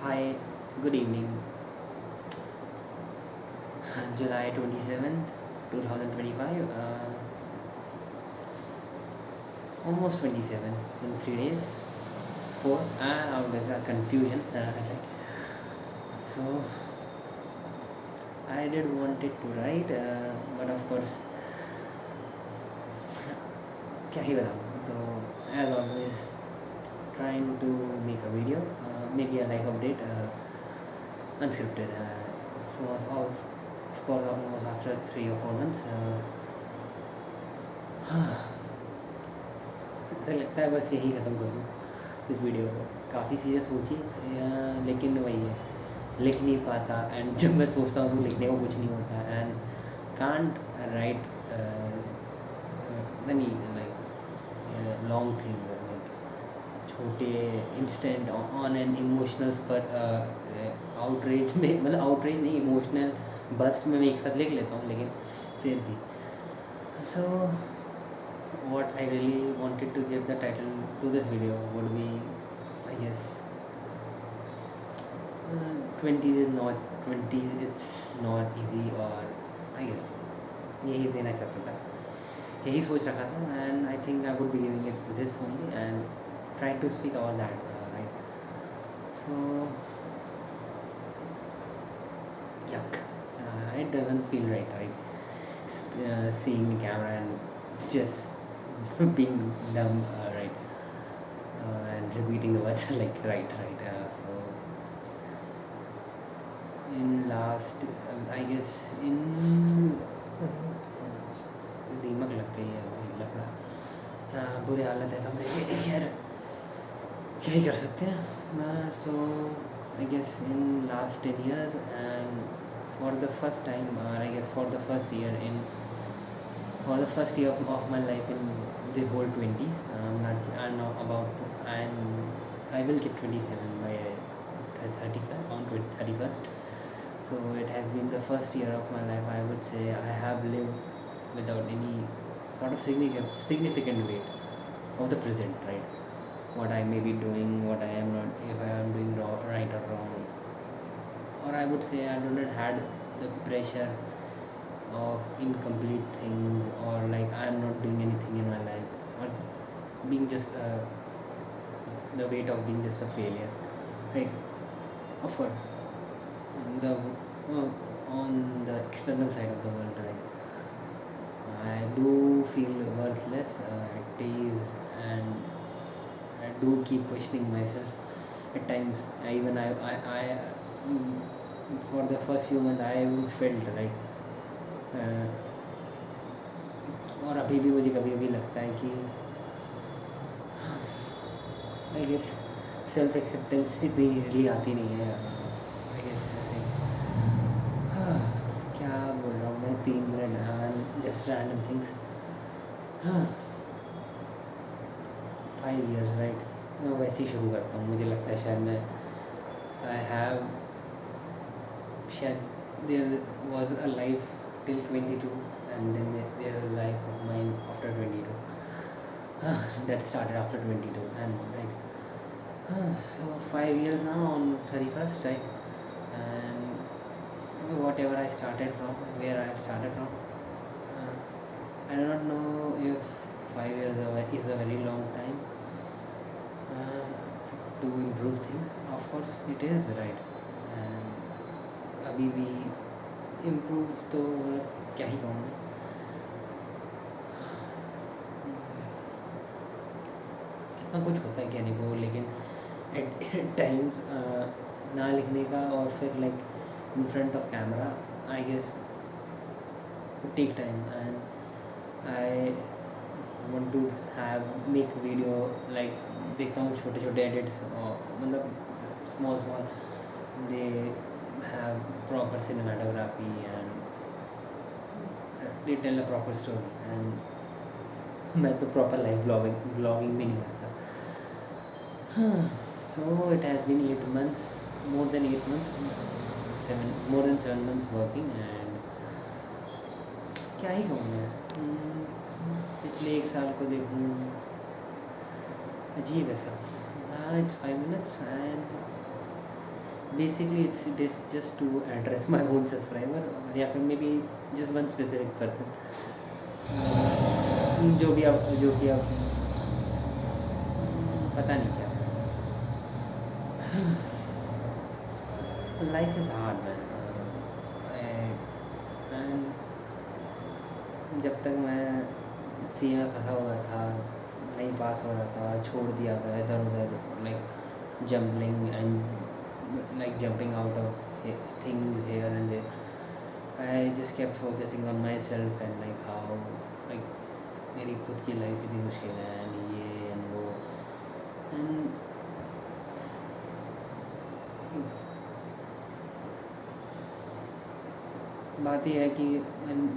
Hi, good evening. July 27th, 2025. Almost 27 in 3 days. 4. There's a confusion. Right. So, I did wanted to write, but of course, क्या ही बताऊँ तो as always trying to make a video, maybe a life update, unscripted. Of course, almost after 3 or 4 months. ऐसा लगता है बस यही ख़त्म कर दूँ इस वीडियो को। काफ़ी चीज़ें सोची, लेकिन वही है, लिख नहीं पाता। एंड जब मैं सोचता हूँ तो लिखने को कुछ नहीं होता। एंड कांट राइट नहीं लाइक लॉन्ग थिंग, लाइक छोटे इंस्टेंट ऑन एन इमोशनल पर आउटरीच में, मतलब आउटरीच नहीं, इमोशनल बस्ट में मैं एक साथ लिख लेता हूँ, लेकिन फिर भी। सो what I really wanted to give the title to this video would be, I guess, 20s is not 20s, it's not easy, or I guess यही देना चाहता था, यही सोच रखा था। And I think I would be giving it this only and try to speak about that, right? So yuck, it doesn't feel right, seeing the camera and just being dumb, right? And repeating the words like right. So in last, I guess in दीमक लग गई है, वही लफड़ा। बुरी हालत है कमरे की, खैर क्या ही कर सकते हैं। So I guess in last 10 years, and for the first time, or I guess for the first year of my life in the whole 20s, I'm not about to, I will get 27 by 35 on 31st. So it has been the first year of my life. I would say I have lived without any sort of significant weight of the present, right? What I may be doing, what I am not, if I am doing right or wrong, or I would say I do not had the pressure of incomplete things, or like I am not doing anything in my life, or being just the weight of being just a failure, right? Of course, the on the external side of the world, right, I do feel worthless at days, and I do keep questioning myself at times. Mm, for the first few months I felt right, uh, और अभी भी मुझे कभी कभी लगता है कि I guess self acceptance इतनी ईजिली आती नहीं है। आई गेस ऐसे हाँ, क्या बोल रहा हूँ मैं, 3 मिनट जस्ट रैंडम थिंग्स। हाँ, 5 years, राइट? मैं वैसे ही शुरू करता हूँ। मुझे लगता है शायद मैं आई हैव शायद there was a life till 22, and then there is a life of mine after 22. That started after 22, and right, so 5 years now on 31st, right? And whatever I started from, where I started from, I do not know if 5 years is a very long time uh, to improve things. Of course it is, right? And अभी भी improve तो क्या ही कहूँ मैं। हाँ, कुछ होता है कहने को, लेकिन एट टाइम्स ना लिखने का, और फिर like in front of camera, I guess take time. And I want to have make video, like देखता हूँ छोटे छोटे एडिट्स, मतलब small they have proper cinematography, and they tell a proper story. And मैं तो प्रॉपर लाइव ब्लॉगिंग भी नहीं करता। So it has been 8 months, more than 8 months, more than 7 months working, and क्या ही कहूँ मैं। पिछले 1 साल को देखूँ, अजीब है सब। It's 5 minutes, and basically it's this just to address my own subscriber, या फिर maybe just one specific person, जो कि अब पता नहीं क्या। Life is hard man. जब तक मैं सी में फंसा हुआ था, नहीं पास हो रहा था, छोड़ दिया था इधर उधर, like jumbling and like jumping out of things here and there. I just kept focusing on myself and like how like मेरी खुद की लाइफ इतनी मुश्किल है and ये and वो and बात यह है कि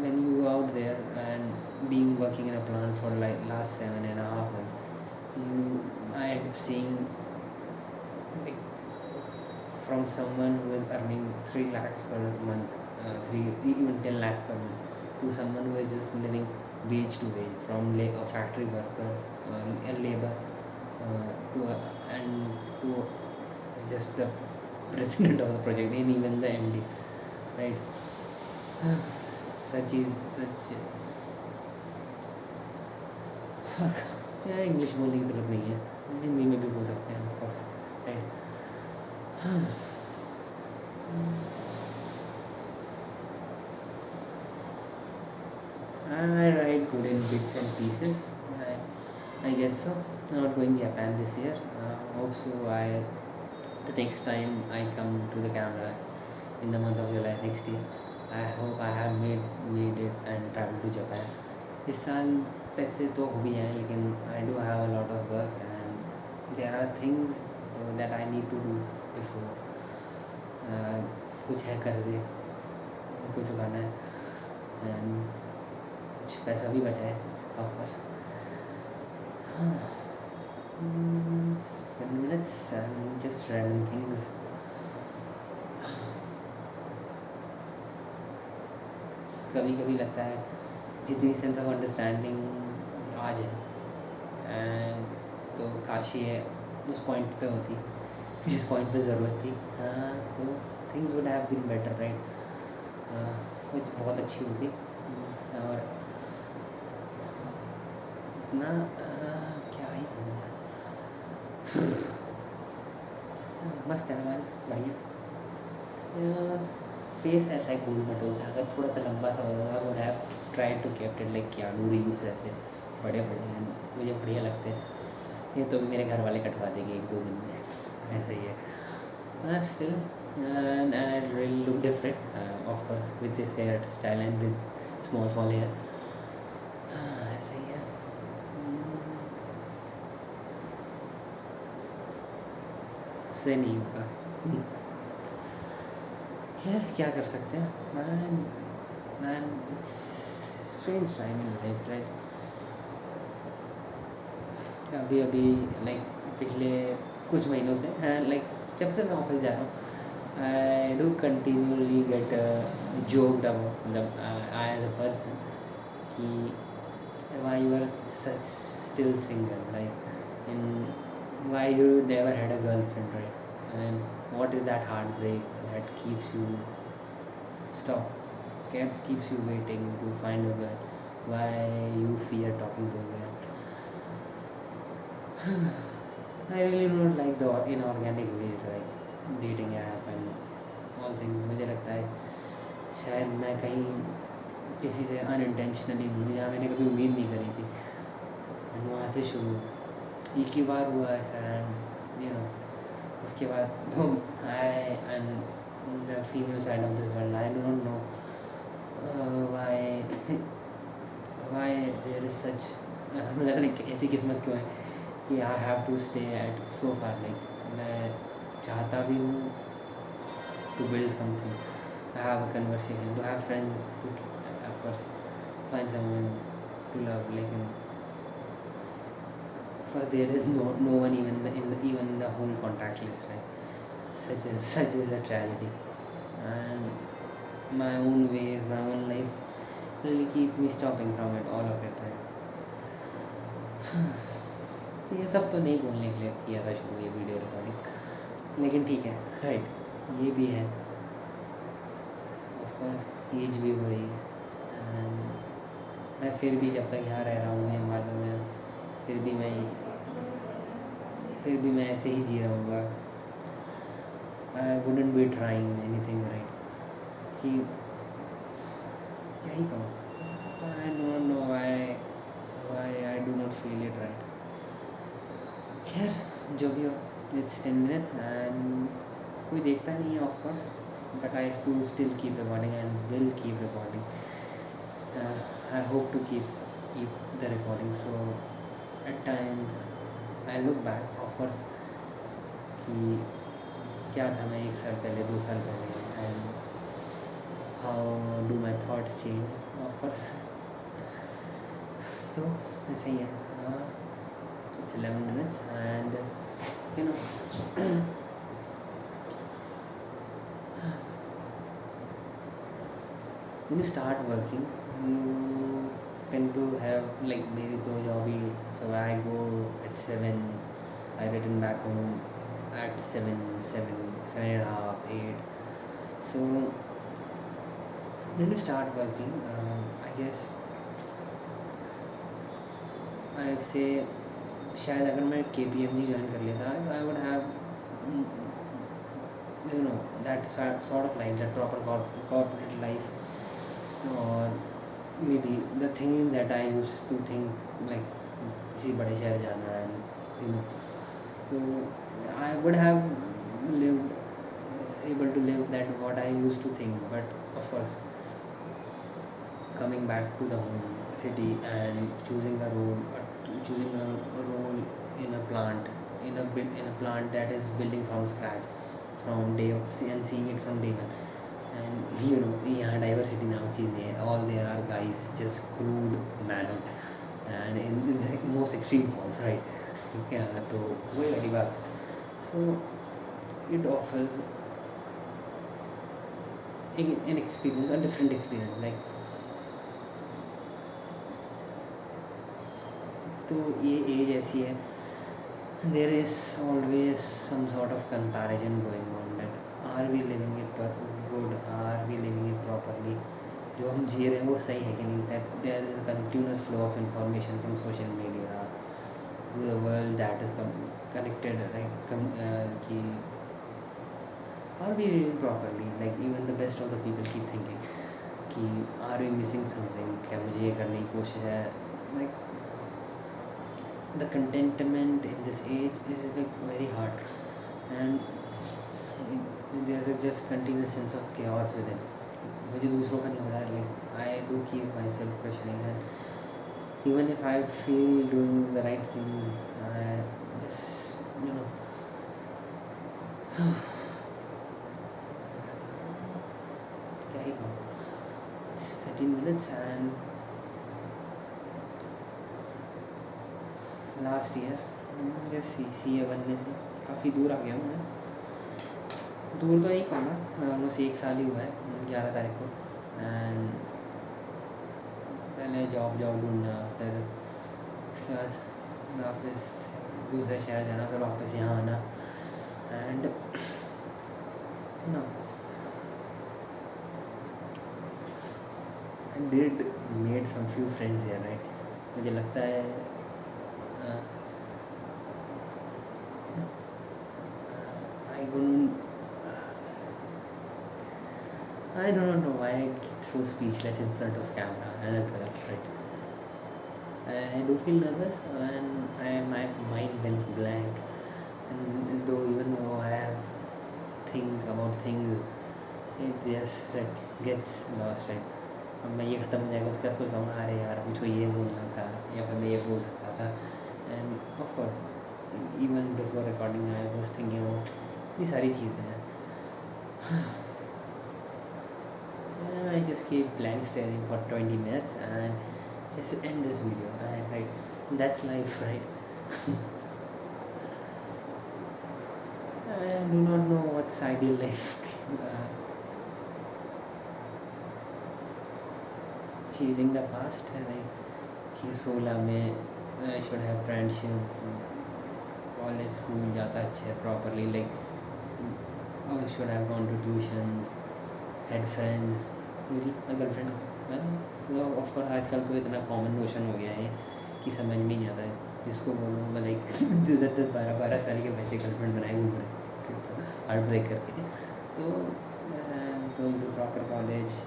when you out there and being working in a plant for like last 7.5 months, I end up seeing like from someone who is earning 3 lakhs per month, 3 even 10 lakhs per month, to someone who is just living wage to wage, from a factory worker, a labor, and to just the president of the project and even the MD, right? such is such English बोलने की ज़रूरत नहीं है, हिंदी में भी बोल सकते हैं of course, right. I write good in bits and pieces. I guess so. I'm not going Japan this year. Hope so. The next time I come to the camera in the month of July next year, I hope I have made it and traveled to Japan. इस साल पैसे तो हो भी हैं, लेकिन I do have a lot of work and there are things that I need to do before. कुछ है कर्जे, उनको चुकाना है and कुछ पैसा भी बचा है ऑफ course. 7 minutes and just random things. कभी कभी लगता है जितनी सेंस ऑफ अंडरस्टैंडिंग आज है एंड तो काश ये उस पॉइंट पे होती जिस पॉइंट पे ज़रूरत थी, तो things would have been better, right. कुछ बहुत अच्छी होती और इतना क्या ही कहूँ, मस्त है मैन, बढ़िया। फेस ऐसा ही गोल मटोल था, अगर थोड़ा सा लंबा सा होता था, would have tried to kept it like क्या रीव्स रहते बड़े बड़े हैं, मुझे बढ़िया लगते हैं। ये तो मेरे घर वाले कटवा देंगे 1-2 दिन में, ऐसा ही है। Still and I really look different, of course, with this hair style and with small hair. ऐसा ही है। उससे नहीं होगा, यार क्या कर सकते हैं। Man it's strange time in life, right. अभी लाइक पिछले कुछ महीनों से लाइक जब से मैं ऑफिस जा रहा हूँ, I do continually get joked about I as a person कि why you are such still single, like and why you never had a girlfriend, right? And what is that heartbreak that keeps you keeps you waiting to find a girl? Why you fear talking to a girl? I really don't like the inorganic ways, like dating app and all thing. मुझे लगता है शायद मैं कहीं किसी से unintentionally हूँ जहाँ मैंने कभी उम्मीद नहीं करी थी, एंड वहाँ से शुरू एक ही बार हुआ ऐसा, एंड यू नो उसके बाद I and the female side of this world, I do not know why there is such, मतलब ऐसी किस्मत क्यों है कि I have to stay at so far. Like मैं चाहता भी हूँ to build something, to have a conversation, to have friends, to of course find someone to love, like but there is no one even in the whole contact list, right? Such is a tragedy, and my own ways, my own life really keep me stopping from it, all of it, right? ये सब तो नहीं बोलने के लिए किया था शुरू ये वीडियो रिकॉर्डिंग, लेकिन ठीक है, राइट। ये भी है, ऑफकोर्स एज भी हो रही है। एंड मैं फिर भी जब तक यहाँ रह रहा हूँ हिमालय में, फिर भी मैं ऐसे ही जी रहूँगा। I wouldn't be trying anything right, कि क्या ही कहूँ। I don't know why I do not feel it right. खैर जो भी हो, इट्स 10 minutes एंड कोई देखता नहीं है of course, but I to still keep recording and will keep recording. I hope to keep the recording. So at times I look back of course कि क्या था मैं 1 साल पहले, 2 साल पहले, and how do my thoughts change of course. तो ऐसे ही है। It's 11 minutes and you know when you start working you tend to have like मेरी तो job he, so I go at 7, I return back home at 7:30, 8. So when you start working, I guess I would say शायद अगर मैं KPMG join कर लेता I would have that sort of life, that proper corporate life, or maybe the thing that I used to think like किसी बड़े शहर जाना है, so I would have able to live that what I used to think. But of course coming back to the home city and choosing a role in a plant, in a plant that is building from scratch from day and seeing it from day one. And यहाँ diversity नाम चीज़ नहीं है, all there are guys just crude manner and in the most extreme form right. तो वही वाली बात। So it offers an experience, a different experience like। तो ये एज ऐसी है, there is always some sort of comparison going on that are we living it good, are we living it properly, जो हम जी रहे हैं वो सही है कि नहीं, that there is a continuous flow of information from social media to the world that is connected like कि are we living properly, like even the best of the people keep thinking कि are we missing something, क्या मुझे ये करने की कोशिश है, like the contentment in this age is like very hard, and there's a just continuous sense of chaos within. मुझे दूसरों का नहीं पता, like I do keep myself questioning, and even if I feel doing the right things, I just क्या ही कहूँ। It's 13 minutes and last year मुझे CA बनने से काफ़ी दूर आ गया हूँ मैं। दूर तो नहीं कहूँगा, ऑलमोस्ट 1 साल ही हुआ है, 11 तारीख को। एंड पहले जॉब ढूंढना, फिर उसके बाद वापस दूसरे शहर जाना, फिर वापस यहाँ आना, and I did made some few friends here right. मुझे लगता है I do not know why I get so speechless in front of camera and a girl, right? I do feel nervous and my mind went blank, and even though I have think about things, it just gets lost, right? अब मैं ये ख़त्म हो जाएगा उसके बाद सोच पाऊँगा अरे यार मुझको ये बोलना था या फिर मैं ये बोल सकता था। And of course even before recording I was thinking about ये सारी चीज़ें हैं। I just keep blank staring for 20 minutes and just end this video, right? That's life, right? I do not know what's ideal life. Chasing the past, like कि 16 में I should have friendship, college school जाता अच्छे properly, like or should have gone to tuitions, had friends, मेरी girlfriend मैं of course आजकल तो इतना common notion हो गया है कि समझ में नहीं आता है जिसको बोलो मैं लाइक 10-10 12-12 साल के बच्चे गर्लफ्रेंड बनाए घूम रहे हार्ट ब्रेक करके तो गोइंग टू प्रॉपर कॉलेज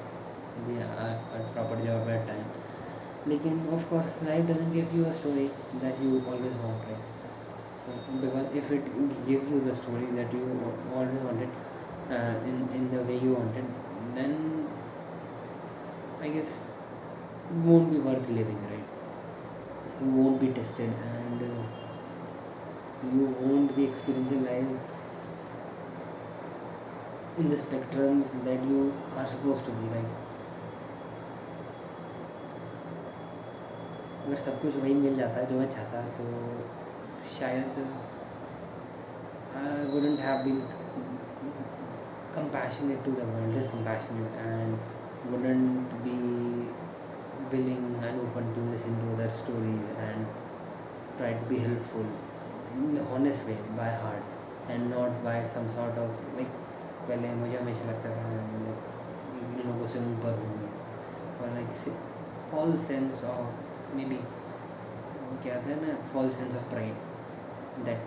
भी प्रॉपर जॉब एट टाइम लेकिन ऑफ course life doesn't give you a story that you always want right because if it gives you the story that you always wanted in the way you wanted then I guess it won't be worth living right you won't be tested and you won't be experiencing life in the spectrums that you are supposed to be right अगर सब कुछ वही मिल जाता है जो मैं चाहता तो शायद I wouldn't have been compassionate to the world, just compassionate, and wouldn't be willing and open to listen to other stories and try to be helpful in the honest way by heart and not by some sort of like पहले मुझे हमेशा लगता था like इन लोगों से ऊपर हूँ और like false sense of maybe क्या कहते हैं ना false sense of pride that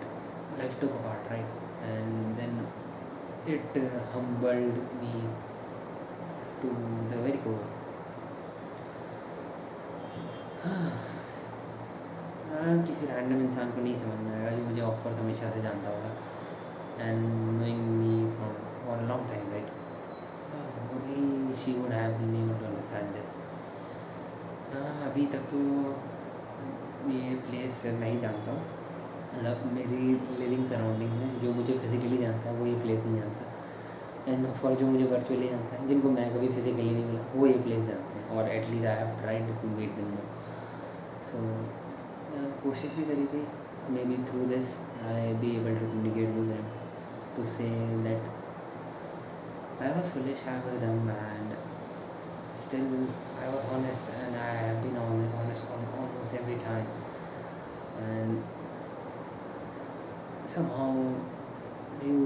life took apart right and then it humbled me to the very core किसी रैंडम इंसान को नहीं समझ में आएगा जो मुझे ऑफकोर्स हमेशा से जानता होगा and knowing me from for a long time right she would have been able to understand this अभी तक तो ये प्लेस मैं ही जानता हूँ मतलब मेरी लिविंग सराउंडिंग में जो मुझे फिज़िकली जानता है वो ये प्लेस नहीं जानता एंड फॉर जो मुझे वर्चुअली जानता है जिनको मैं कभी फिज़िकली नहीं मिला वो ये प्लेस जानते हैं और at least I have tried to meet them so कोशिश भी करी थी maybe through this I be able to communicate with them to say that I was foolish I was dumb and still I was honest and I have been honest on almost every time and somehow you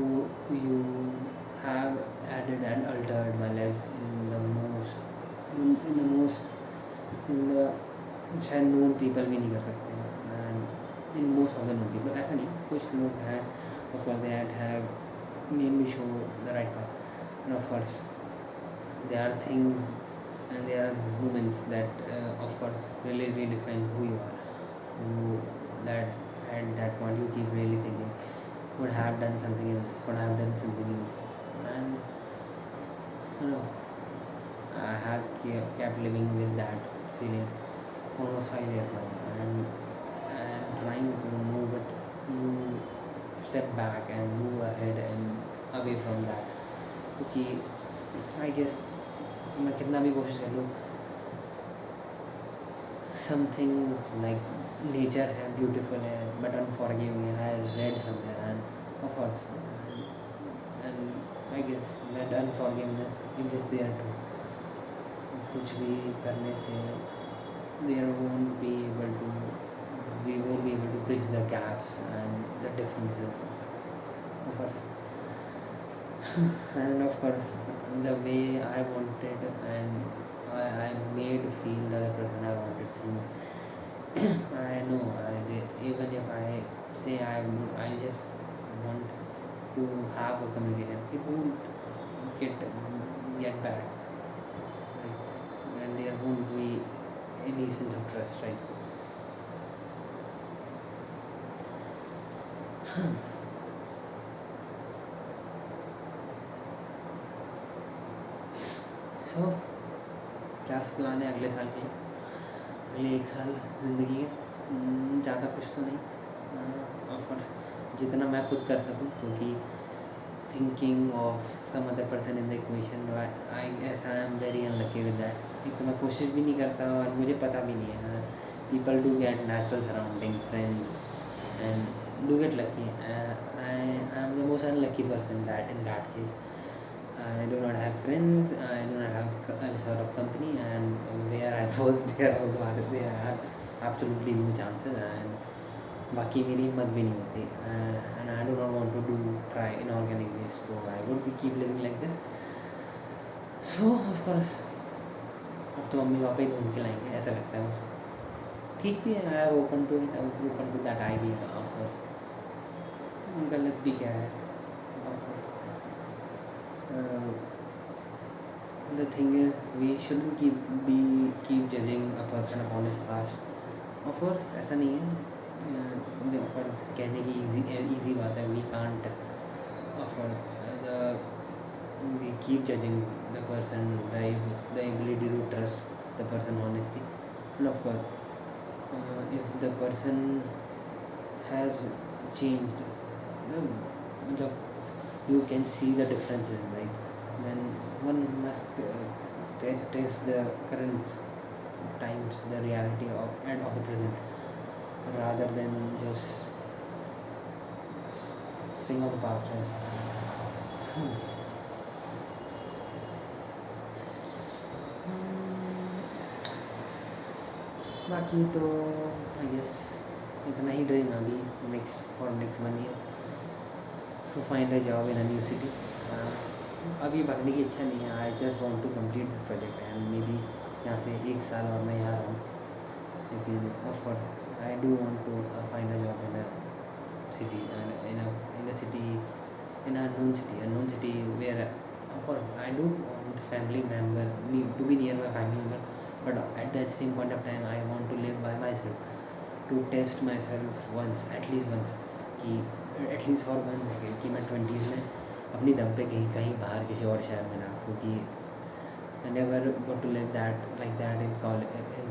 have added and altered my life in the most in the most in the शायद known people भी नहीं कर सकते हैं and in most of the known people ऐसा नहीं कुछ लोग हैं of course that have made me show the right path and of course there are things and there are moments that of course really redefine who you are who that at that point you keep really thinking would have done something else would have done something else and you know I have kept living with that feeling almost 5 years now and trying to move it move step back and move ahead and away from that क्योंकि I guess मैं कितना भी कोशिश कर लूँ something like nature है beautiful है but unforgiving है I read somewhere and of course and I guess that unforgiveness exist there to कुछ भी करने से there won't be able to we won't be able to bridge the gaps and the differences of course and of course the way I wanted and I made feel the other person I wanted things I know even if I say I just want to have a communication it won't get back right? And there won't be any sense of trust right सो क्या plan है अगले साल के लिए अगले 1 साल ज़िंदगी के ज़्यादा कुछ तो नहीं ऑफ कोर्स जितना मैं खुद कर सकूं क्योंकि thinking of some other person in the equation I guess I am very unlucky with that एक तो मैं कोशिश भी नहीं करता और मुझे पता भी नहीं है people do get natural surrounding friends and do get lucky I am the most unlucky person that in that case I do not have friends I do not have any sort of company and where I work there also there are absolutely no chances and बाकी मेरी हिम्मत भी नहीं होती and I do not want to do try inorganic ways so I would we keep living like this. So of course अब तो mummy papa ही ढूंढ के लाएंगे ऐसा लगता है मुझे. ठीक भी है, I am open to it, open to that idea. ऑफ कोर्स गलत भी क्या है. ऑफ कोर्स the thing is we shouldn't keep judging a person upon his past. Of course ऐसा नहीं है. पर कहने की easy बात है. We can't afford we keep judging the person, the ability to trust the person honestly. And of course if the person has changed, you can see the differences, like then one must test the current times, the reality of the present, rather than just staying on the past. बाकी तो I guess इतना ही dream अभी next 1 year to find a job in a new city. अभी भागने की इच्छा नहीं है. I just want to complete this project and maybe यहाँ से 1 साल और मैं यहाँ रहूँ. लेकिन ऑफ कोर्स I do want to find a job in a city and in a city in a unknown city where of course I do want family members to be near my family member, but at that same point of time I want to live by myself, to test myself once, at least once, कि at least for 1 second कि मैं 20s में अपनी दम पे कहीं बाहर किसी और शहर में ना, क्योंकि I never got to live that like that in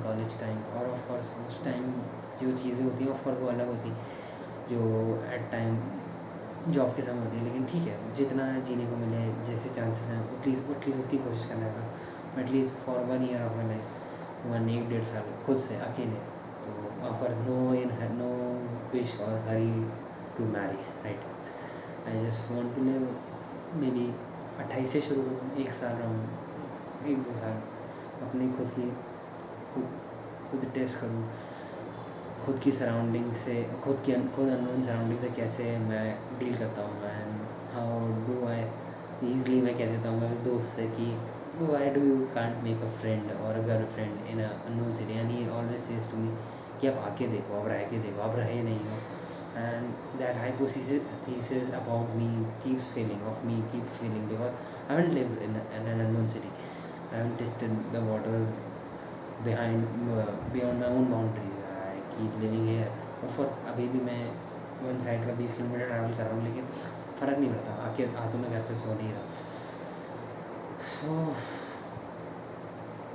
college time. और of course उस टाइम जो चीज़ें होती हैं of course वो अलग होती जो at time जॉब के समय होती है. लेकिन ठीक है, जितना जीने को मिले, जैसे चांसेस हैं एटलीस्ट उतनी कोशिश करना है. At least for 1 year of my life 1-1.5 साल खुद से अकेले. तो ऑफर नो विश और hurry to marry, right. I just want to live maybe 28 से शुरू करूँ, 1 साल रहूँ, 1-2 साल अपनी खुद टेस्ट करूँ, खुद की सराउंडिंग से, खुद अननोन सराउंडिंग से कैसे मैं डील करता हूँ. And how do I easily मैं कह देता हूँ मेरे दोस्त से कि why do you can't make a friend और a girl friend in a unknown city. And he always says to me कि आप आके देखो, आप रह के देखो, आप रहे नहीं हो. And that hypothesis about me keeps failing because I haven't lived in an unknown city. I haven't tested the waters beyond my own boundaries. Keep living here. Of course अभी भी मैं वन साइड का 20 किलोमीटर ट्रैवल कर रहा हूँ, लेकिन फ़र्क नहीं पड़ता. आ तो मैं घर पे सो नहीं रहा. So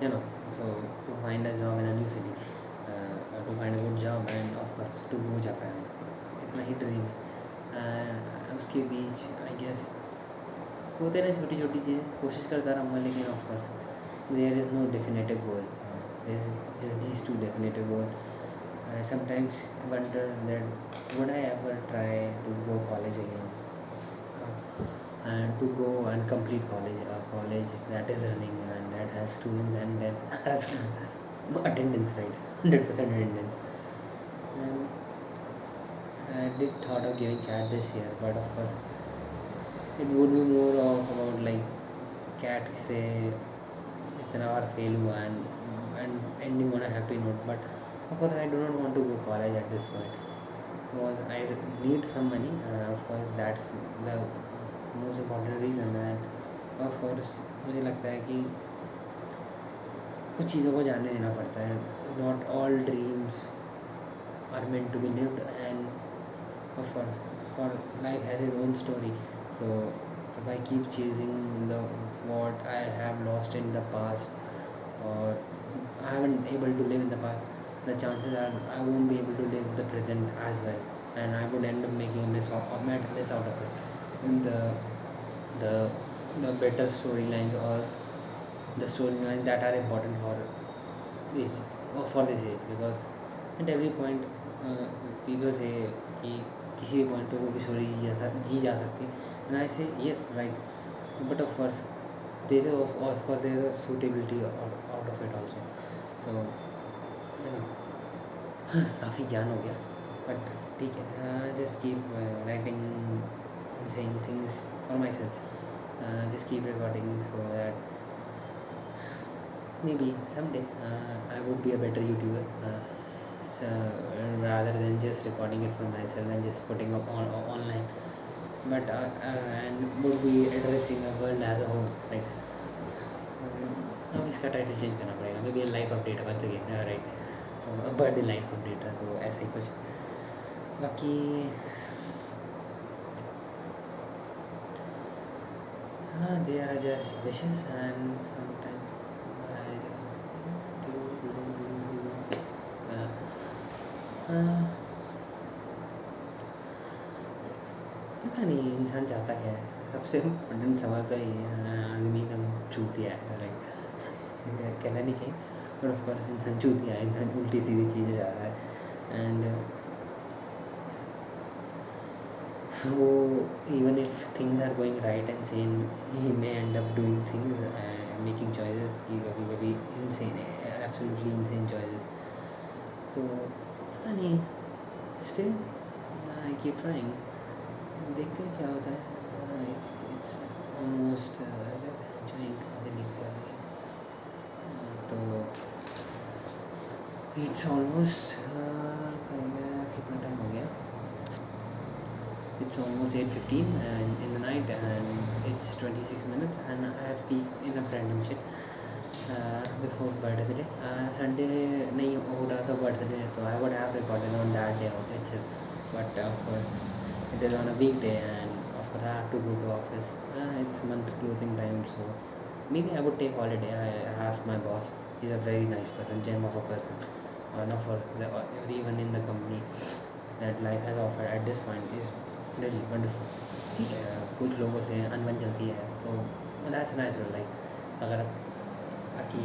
you know, so to find a job in a new city, to find a good job and of course to go Japan, इतना ही ड्रीम है. उसके बीच आई गेस होते रहे छोटी छोटी चीज़ें, कोशिश करता रहूँगा. लेकिन of course there is no definitive goal. There is these 2 definitive goals. I sometimes wonder that would I ever try to go college again, and to go and complete a college that is running and that has students and that has attendance, right, 100% attendance. And I did thought of giving CAT this year, but of course it would be more of about like CAT से इतना बार fail हुआ and ending on a happy note. But of course I do not want to go college at this point because I need some money. Of course that's the most important reason. And of course मुझे लगता है कि कुछ चीज़ों को जानने देना पड़ता है. Not all dreams are meant to be lived, and of course for life has its own story. So if I keep chasing what I have lost in the past, or I haven't able to live in the past, the chances are I won't be able to live the present as well, and I would end up making a mess out of it. And the better storylines or the storylines that are important for this age, because at every point people say कि किसी भी point पे कोई भी story जी जा सकती है. And I say yes, right, but of कोर्स there is a suitability out of it also. तो काफ़ी ज्ञान हो गया, बट ठीक है. Just keep writing and saying things for माई सेल्फ. just keep recording so that maybe someday I would be a better YouTuber. So rather than just recording it for myself and just putting up online, but and would be addressing a world as a whole, right? अब इसका title change करना पड़ेगा, maybe a life update once again, right, birthday life update है, तो ऐसा ही कुछ. बाकी they are just wishes and sometimes I पता नहीं इंसान चाहता क्या है. सबसे इम्पोर्टेंट सवाल तो ये है, आदमी का चूतिया है, लाइक कहना नहीं चाहिए, बट ऑफ कोर्स इंसान चूतिया है, इंसान उल्टी सीधी चीज़ें जा रहा है. And so even if things are going right and sane, he may end up doing things, making choices कि कभी कभी insane, absolutely insane choices. तो पता नहीं, still I keep trying, देखते हैं क्या होता है. It's almost enjoying the liquor, तो it's almost कितना टाइम हो गया. It's almost 8:15 and in the night, and it's 26 minutes, and I have peaked enough random shit before birthday. Sunday नहीं हो रहा था birthday, तो I would have recorded on that day itself, but of course it is on a weekday, and of course I have to go to office. It's month's closing time, so maybe I would take holiday. I asked my boss. He's a very nice person, gem of a person, one of everyone in the company that life has offered at this point is really wonderful. ठीक है, कुछ लोगों से अनबन चलती है, तो that's natural, like अगर बाकी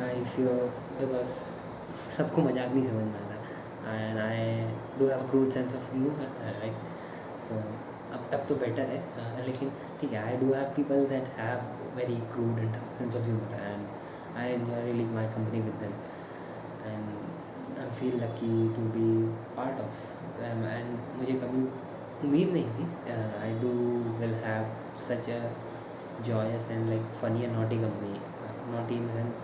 आई फील बिकॉज सबको मजाक नहीं समझ में आता, and I do have a crude sense of humour, right. So अब तो बेटर है, लेकिन ठीक है, I do have people that have very crude and sense of humour, and I enjoy really my company with them, and I feel lucky to be part of them. And मुझे कभी उम्मीद नहीं थी I do will have such a joyous and like funny and naughty company, naughty in the sense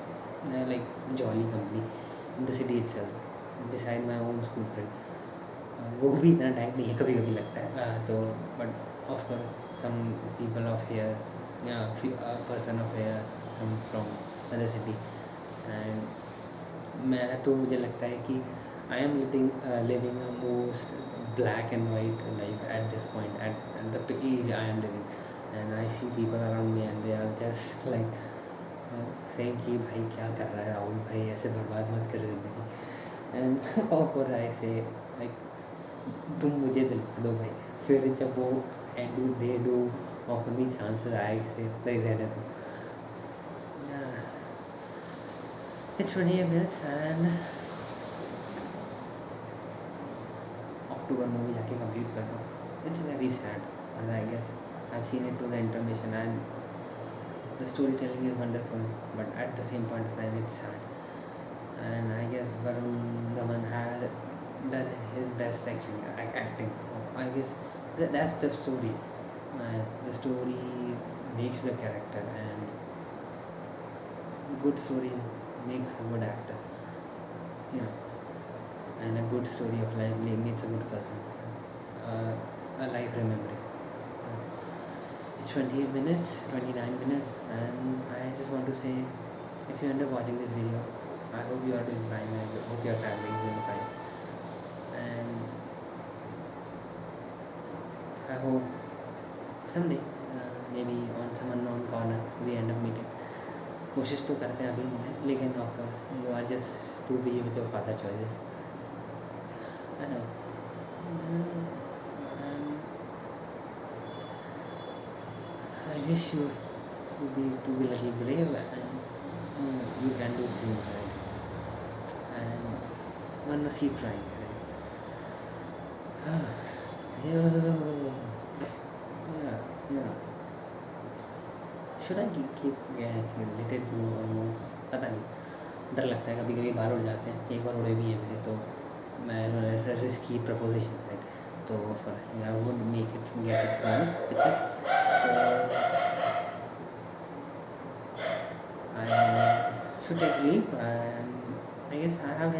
like jolly company in the city itself, beside my own school friend. वो भी इतना time नहीं है, कभी कभी लगता है, तो but of course some people of here या person of here, some from other city, and मैं तो मुझे लगता है कि I am living a most black and white life at this point, at the age I am living, and I see people around me and they are just like saying कि भाई क्या कर रहा है राहुल भाई, ऐसे बर्बाद मत कर ज़िंदगी. एंड ऑफ कोर्स आई से लाइक तुम मुझे दिलवा दो भाई, फिर जब वो they do offer me chances आए से नहीं रहने दो. It's 28 minutes and October movie जाके कंप्लीट कर रहा हूँ. It's very sad, and I guess I've seen it to the intermission, and the storytelling is wonderful, but at the same point of time it's sad. And I guess Varun Dhawan has done his best acting. I guess that's the story. The story makes the character, and good story makes a good actor. And a good story of life makes a good person, a life remembering. It's 28 minutes, 29 minutes, and I just want to say, if you end up watching this video, I hope you are doing fine. I hope your family is doing fine, and I hope someday, maybe on some unknown corner, we end up meeting. कोशिश तो करते हैं अभी नहीं, लेकिन ऑफ कोर्स you are just too busy with your father choices. I know. I wish you to be a little brave, and you can do things, right? And one must keep trying, right? Yeah. Should I keep let it go or no? पता नहीं, डर लगता है, कभी कभी बाल उड़ जाते हैं. एक बार उड़े भी हैं मेरे, तो मैं risky proposition, right? So I would make it get its money. So to take leave, and I guess I have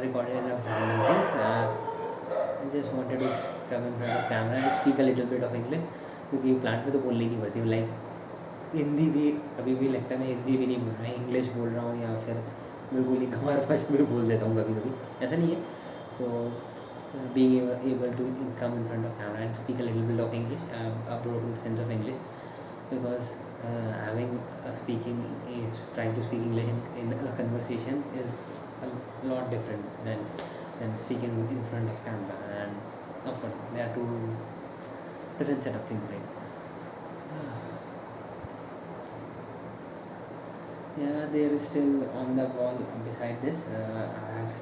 recorded enough random things. I just wanted to come in front of camera and speak a little bit of English, क्योंकि plant में तो बोलने की पड़ती है, like Hindi भी कभी भी लगता है मैं हिंदी भी नहीं बोल रहा, इंग्लिश बोल रहा हूँ या फिर बिल्कुल ही गंवार भाषा में बोल देता हूँ कभी कभी, ऐसा नहीं है। तो being able to come in front of camera and speak a little bit of English, a broad sense of English, because having speaking is trying to speak English in a conversation is a lot different than speaking in front of camera, and of course there are two different set of things, right? Yeah, there is still on the wall beside this.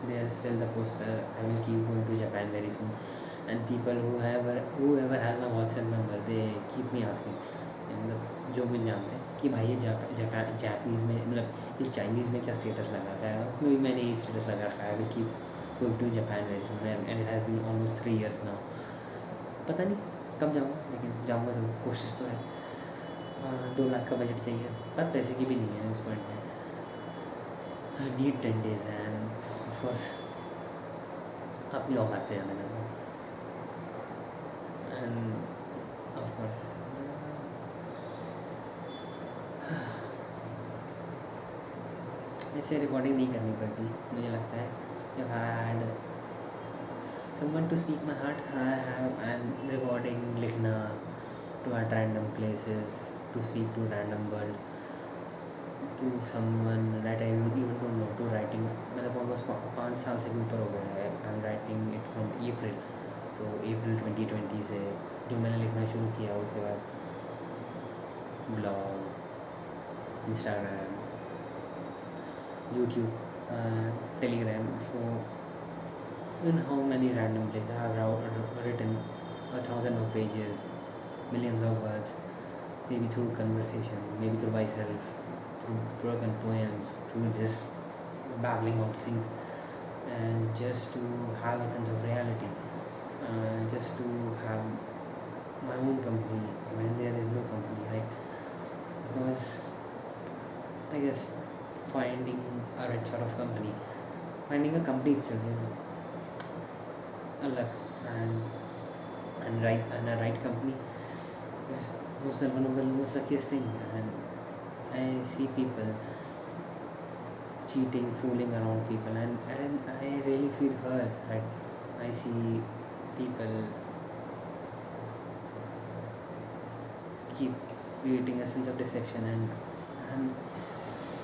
There is still the poster. I will keep going to Japan very soon, and people whoever has my WhatsApp number, they keep me asking, मतलब जो भी जानते हैं कि भाई ये Japanese में, मतलब ये चाइनीज़ में क्या स्टेटस लगा रखा है, उसमें भी मैंने ये स्टेटस लगा रखा है, I will keep going to Japan very soon, and it has been almost 3 years now. पता नहीं कब जाऊँगा, लेकिन जाऊँगा ज़रूर, कोशिश तो है। 2 लाख का बजट चाहिए, पर पैसे की भी नहीं है इस पॉइंट में। I need 10 days and of course अपनी औकात पे जाना चाहता हूँ, एंड ऑफकोर्स इससे रिकॉर्डिंग नहीं करनी पड़ती मुझे लगता है। If I had someone to speak my heart, I have and recording, लिखना, to at random places, to speak to random world, to someone that I even don't know, to writing, मतलब almost 5 साल से भी ऊपर हो गया है। I am writing it from April, तो अप्रैल 2020 से जो मैंने लिखना शुरू किया, उसके बाद blog, Instagram, YouTube, Telegram. So in how many random places I have written 1,000 of pages, millions of words, maybe through conversation, maybe through myself, through broken poems, through just babbling out things, and just to have a sense of reality, just to have my own company when there is no company, right? Because I guess finding a right sort of company, finding a company itself is a luck, and a right company is one of the most luckiest thing. And I see people cheating, fooling around people, and I really feel hurt, right? I see people keep creating a sense of deception, and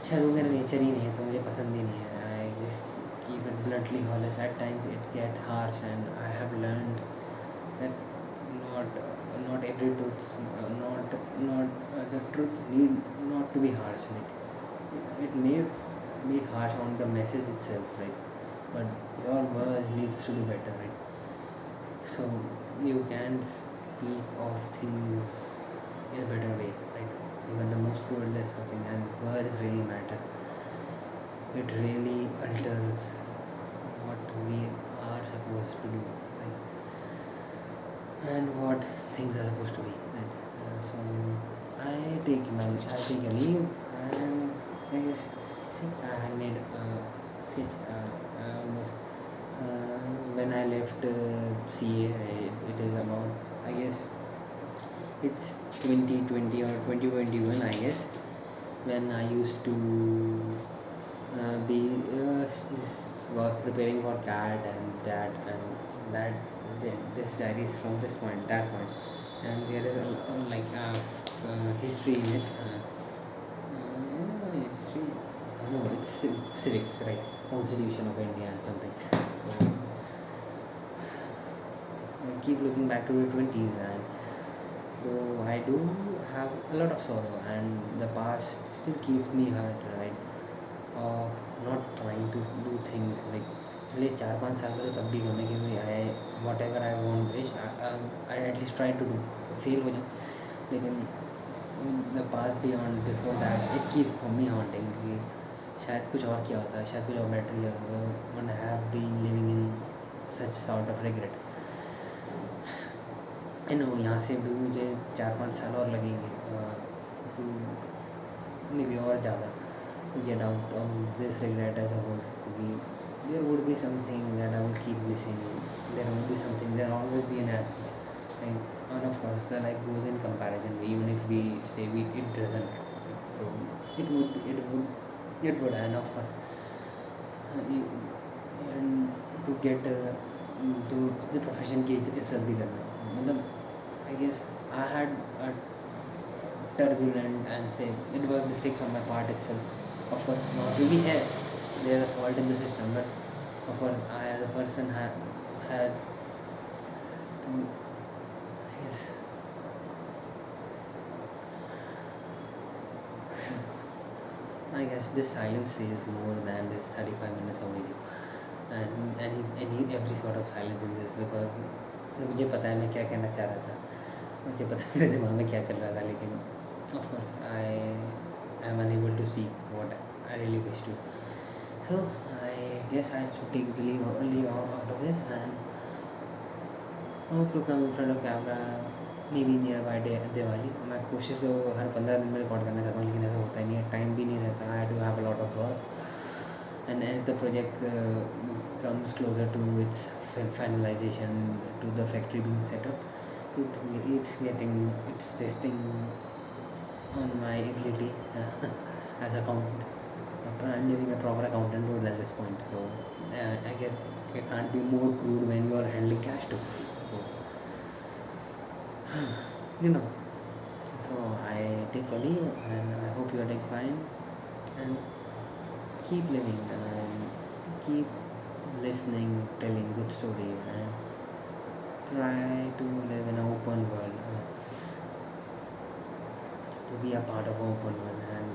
शायद वो मेरा nature ही नहीं है, तो मुझे पसंद ही नहीं है। I just keep it bluntly honest, at time it get harsh, and I have learned that not every truth, not the truth need not to be harsh, right? It may be harsh on the message itself, right? But your words needs to be better, right? So you can speak of things in a better way, right? Even the most cruelest of things, and words really matter. It really alters what we are supposed to do, right? And what things are supposed to be, right? So I take a leave, and I guess, see, I made a sketch almost when I left CA. It is about, I guess it's 2020 or 2021, I guess, when I used to was preparing for CAT, and that this diary is from this point, that point, and there is history in it. History, no, it's civics, right? Constitution of India and something. So I keep looking back to the 20s, and though I do have a lot of sorrow, and the past still keeps me hurt, right? Of not trying to do things, like पहले 4-5 साल पहले तब भी करने की हुई है, whatever I want which I at least try to do, fail हो जाऊँ, लेकिन the pass beyond before that it keep me haunting कि शायद कुछ और किया होता है, शायद कुछ और बेटर किया होता है, one have been living in such sort of regret. I know यहाँ से भी मुझे 4-5 साल और लगेंगे, मे बी और ज़्यादा, to get out of this regret as a whole. There would be something that I will keep missing. There would be something. There always be an absence. Like, and of course, the life goes in comparison. Even if we say it doesn't, so it would, and of course, and to get to the profession की इज्जत भी करना मतलब I guess I had a turbulent and say it was mistakes on my part itself. Of course, not really है there is a fault in the system, but of course I as a person had to yes I guess this silence says more than this 35 minutes of video and every sort of silence in this because मुझे पता है मैं क्या कहना चाह रहा था मुझे पता है मेरे दिमाग में क्या चल रहा था लेकिन of course I am unable to speak what I really wish to. So I guess I should take the leave out of this and hope to come in front of camera maybe nearby Diwali. मैं कोशिश तो हर 15 दिन में record करना चाहता हूँ लेकिन ऐसा होता ही नहीं है टाइम भी नहीं रहता I do have a lot of work and as the project comes closer to its finalization to the factory being set up it's testing on my ability as accountant. I'm living a proper accountant role at this point, so I guess it can't be more crude when you are handling cash too. So, you know, so I take a leave and I hope you are doing fine and keep living and keep listening, telling good stories and try to live in an open world. To be a part of an open world and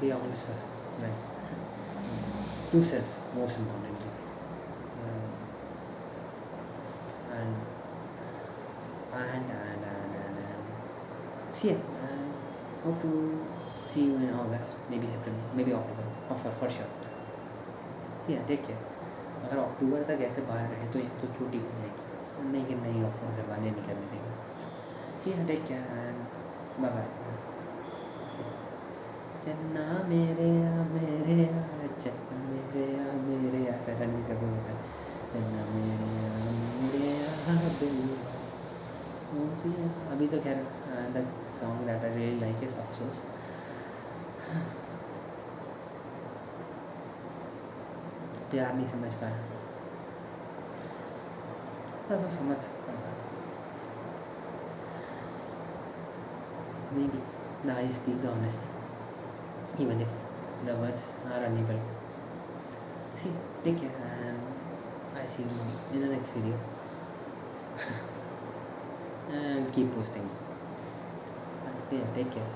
be honest first, right? To self, most importantly. And see ya. And hope to see you in August, maybe September, maybe October, for sure. See ya, take care. अगर अक्टूबर तक ऐसे बाहर रहे तो एक तो छुट्टी हो जाएगी नहीं कि नहीं ऑफर करवाने नहीं करने देंगे. See ya, take care and bye bye. चन्ना मेरे आ चन्ना मेरे आ ऐसा रणवीर कपूर होता है चन्ना मेरे आ अभी तो खैर the song that I really like is अफसोस. प्यार नहीं समझ पाया बस वो समझ सकता था may be the I speak the honesty even if the words are unable. See, take care and I see you in the next video and keep posting. Yeah, take care.